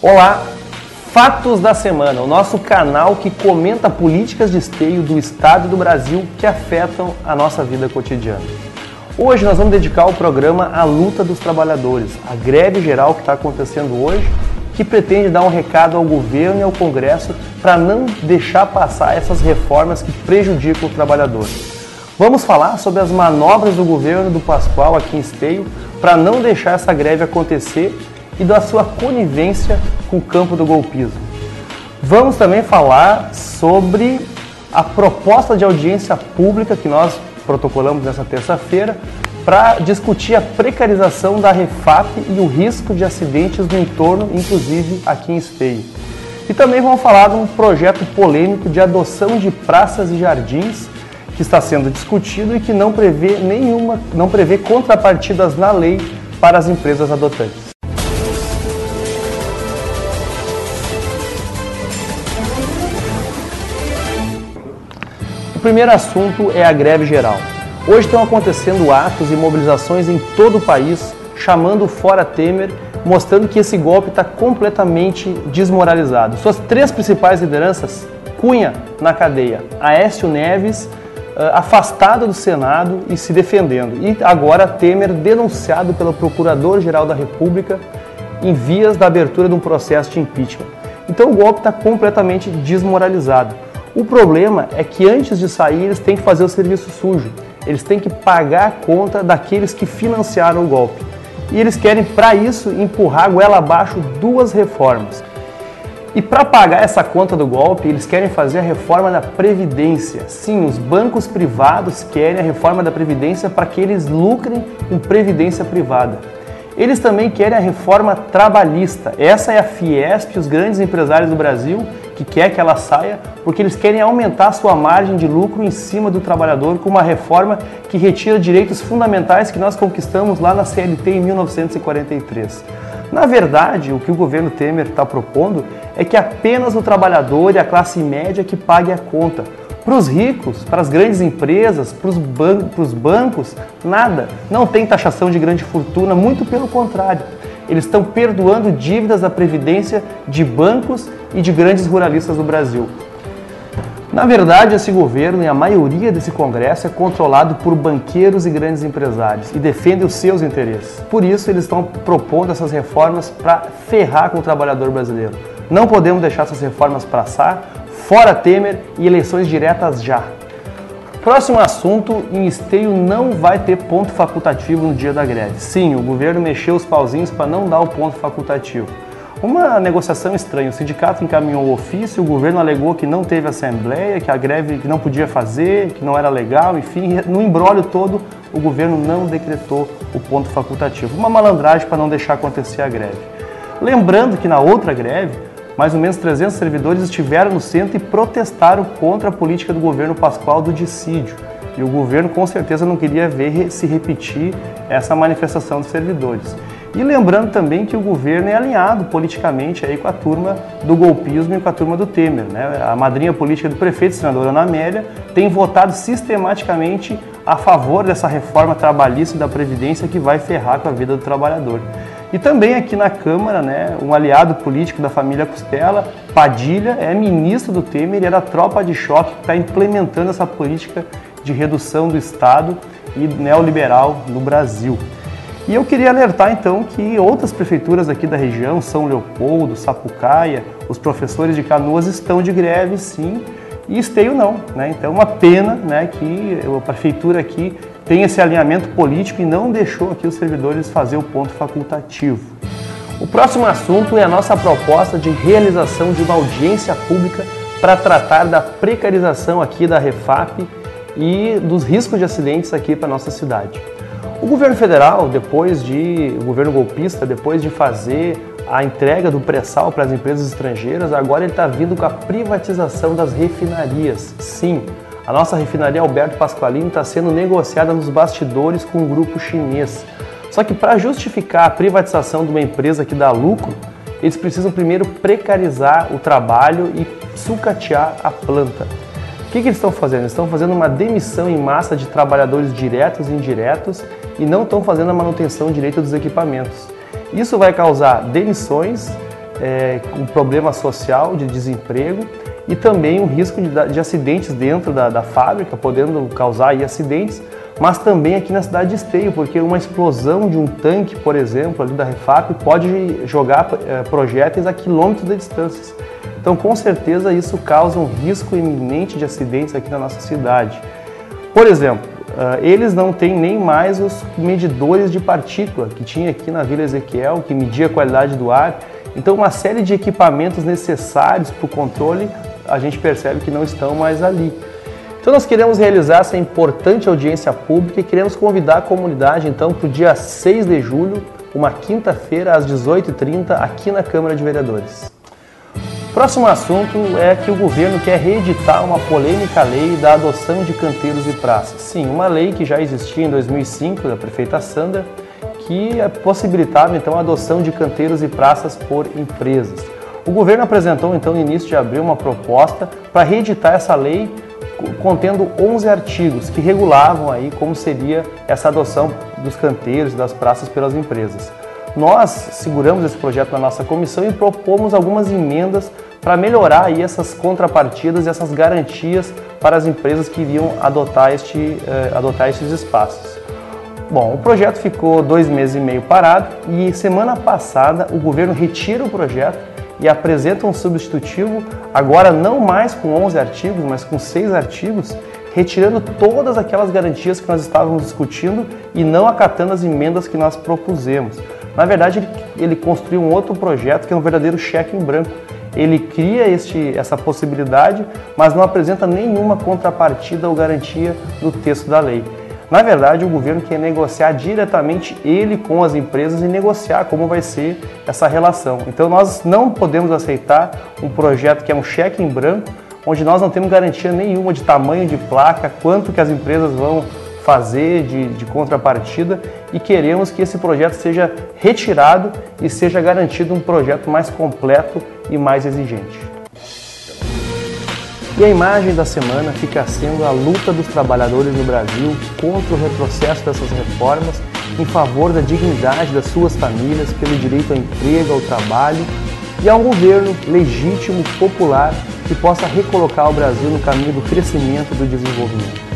Olá, Fatos da Semana, o nosso canal que comenta políticas de esteio do Estado e do Brasil que afetam a nossa vida cotidiana. Hoje nós vamos dedicar o programa à luta dos trabalhadores, a greve geral que está acontecendo hoje, que pretende dar um recado ao governo e ao Congresso para não deixar passar essas reformas que prejudicam o trabalhador. Vamos falar sobre as manobras do governo do Pascoal aqui em Esteio para não deixar essa greve acontecer e da sua conivência com o campo do golpismo. Vamos também falar sobre a proposta de audiência pública que nós protocolamos nessa terça-feira para discutir a precarização da Refap e o risco de acidentes no entorno, inclusive aqui em Esteio. E também vamos falar de um projeto polêmico de adoção de praças e jardins que está sendo discutido e que não prevê contrapartidas na lei para as empresas adotantes. O primeiro assunto é a greve geral. Hoje estão acontecendo atos e mobilizações em todo o país, chamando Fora Temer, mostrando que esse golpe está completamente desmoralizado. Suas três principais lideranças, Cunha na cadeia, Aécio Neves afastado do Senado e se defendendo, e agora Temer denunciado pelo Procurador-Geral da República em vias da abertura de um processo de impeachment. Então o golpe está completamente desmoralizado. O problema é que antes de sair eles têm que fazer o serviço sujo, eles têm que pagar a conta daqueles que financiaram o golpe. E eles querem, para isso, empurrar goela abaixo duas reformas. E para pagar essa conta do golpe, eles querem fazer a reforma da Previdência. Sim, os bancos privados querem a reforma da Previdência para que eles lucrem com previdência privada. Eles também querem a reforma trabalhista. Essa é a Fiesp, os grandes empresários do Brasil, que quer que ela saia, porque eles querem aumentar a sua margem de lucro em cima do trabalhador com uma reforma que retira direitos fundamentais que nós conquistamos lá na CLT em 1943. Na verdade, o que o governo Temer está propondo é que apenas o trabalhador e a classe média que pague a conta. Para os ricos, para as grandes empresas, para os bancos, nada. Não tem taxação de grande fortuna, muito pelo contrário. Eles estão perdoando dívidas da Previdência de bancos e de grandes ruralistas do Brasil. Na verdade, esse governo e a maioria desse Congresso é controlado por banqueiros e grandes empresários e defende os seus interesses. Por isso, eles estão propondo essas reformas para ferrar com o trabalhador brasileiro. Não podemos deixar essas reformas passar. Fora Temer e eleições diretas já. Próximo assunto, em Esteio não vai ter ponto facultativo no dia da greve. Sim, o governo mexeu os pauzinhos para não dar o ponto facultativo. Uma negociação estranha, o sindicato encaminhou o ofício, o governo alegou que não teve assembleia, que a greve que não podia fazer, que não era legal, enfim, no imbróglio todo o governo não decretou o ponto facultativo. Uma malandragem para não deixar acontecer a greve. Lembrando que na outra greve, mais ou menos 300 servidores estiveram no centro e protestaram contra a política do governo Pascoal do dissídio. E o governo com certeza não queria ver se repetir essa manifestação dos servidores. E lembrando também que o governo é alinhado politicamente aí com a turma do golpismo e com a turma do Temer, né? A madrinha política do prefeito, senadora Ana Amélia, tem votado sistematicamente a favor dessa reforma trabalhista e da Previdência que vai ferrar com a vida do trabalhador. E também aqui na Câmara, né, um aliado político da família Costela, Padilha, é ministro do Temer e é da tropa de choque que está implementando essa política de redução do Estado e neoliberal no Brasil. E eu queria alertar então que outras prefeituras aqui da região, São Leopoldo, Sapucaia, os professores de Canoas estão de greve sim, e Esteio não, né? Então é uma pena, né, que a prefeitura aqui tem esse alinhamento político e não deixou aqui os servidores fazer o ponto facultativo. O próximo assunto é a nossa proposta de realização de uma audiência pública para tratar da precarização aqui da Refap e dos riscos de acidentes aqui para a nossa cidade. O governo federal, o governo golpista, depois de fazer a entrega do pré-sal para as empresas estrangeiras, agora ele está vindo com a privatização das refinarias. Sim, a nossa refinaria Alberto Pasqualini está sendo negociada nos bastidores com um grupo chinês. Só que para justificar a privatização de uma empresa que dá lucro, eles precisam primeiro precarizar o trabalho e sucatear a planta. O que eles estão fazendo? Eles estão fazendo uma demissão em massa de trabalhadores diretos e indiretos e não estão fazendo a manutenção direita dos equipamentos. Isso vai causar demissões, um problema social de desemprego e também um risco de acidentes dentro da fábrica, podendo causar aí acidentes, mas também aqui na cidade de Esteio, porque uma explosão de um tanque, por exemplo, ali da Refap, pode jogar projéteis a quilômetros de distâncias. Então, com certeza, isso causa um risco iminente de acidentes aqui na nossa cidade. Por exemplo, eles não têm nem mais os medidores de partícula que tinha aqui na Vila Ezequiel, que media a qualidade do ar. Então, uma série de equipamentos necessários para o controle, a gente percebe que não estão mais ali. Então, nós queremos realizar essa importante audiência pública e queremos convidar a comunidade, então, para o dia 6 de julho, uma quinta-feira, às 18h30, aqui na Câmara de Vereadores. O próximo assunto é que o governo quer reeditar uma polêmica lei da adoção de canteiros e praças. Sim, uma lei que já existia em 2005, da prefeita Sandra, que possibilitava, então, a adoção de canteiros e praças por empresas. O governo apresentou, então, no início de abril, uma proposta para reeditar essa lei, contendo 11 artigos que regulavam aí como seria essa adoção dos canteiros e das praças pelas empresas. Nós seguramos esse projeto na nossa comissão e propomos algumas emendas para melhorar aí essas contrapartidas e essas garantias para as empresas que iriam adotar esses espaços. Bom, o projeto ficou 2 meses e meio parado e semana passada o governo retira o projeto e apresenta um substitutivo, agora não mais com 11 artigos, mas com 6 artigos, retirando todas aquelas garantias que nós estávamos discutindo e não acatando as emendas que nós propusemos. Na verdade, ele construiu um outro projeto que é um verdadeiro cheque em branco. Ele cria essa possibilidade, mas não apresenta nenhuma contrapartida ou garantia no texto da lei. Na verdade, o governo quer negociar diretamente ele com as empresas e negociar como vai ser essa relação. Então, nós não podemos aceitar um projeto que é um cheque em branco, onde nós não temos garantia nenhuma de tamanho de placa, quanto que as empresas vão fazer de contrapartida, e queremos que esse projeto seja retirado e seja garantido um projeto mais completo e mais exigente. E a imagem da semana fica sendo a luta dos trabalhadores no Brasil contra o retrocesso dessas reformas em favor da dignidade das suas famílias, pelo direito ao emprego, ao trabalho e a um governo legítimo, popular, que possa recolocar o Brasil no caminho do crescimento e do desenvolvimento.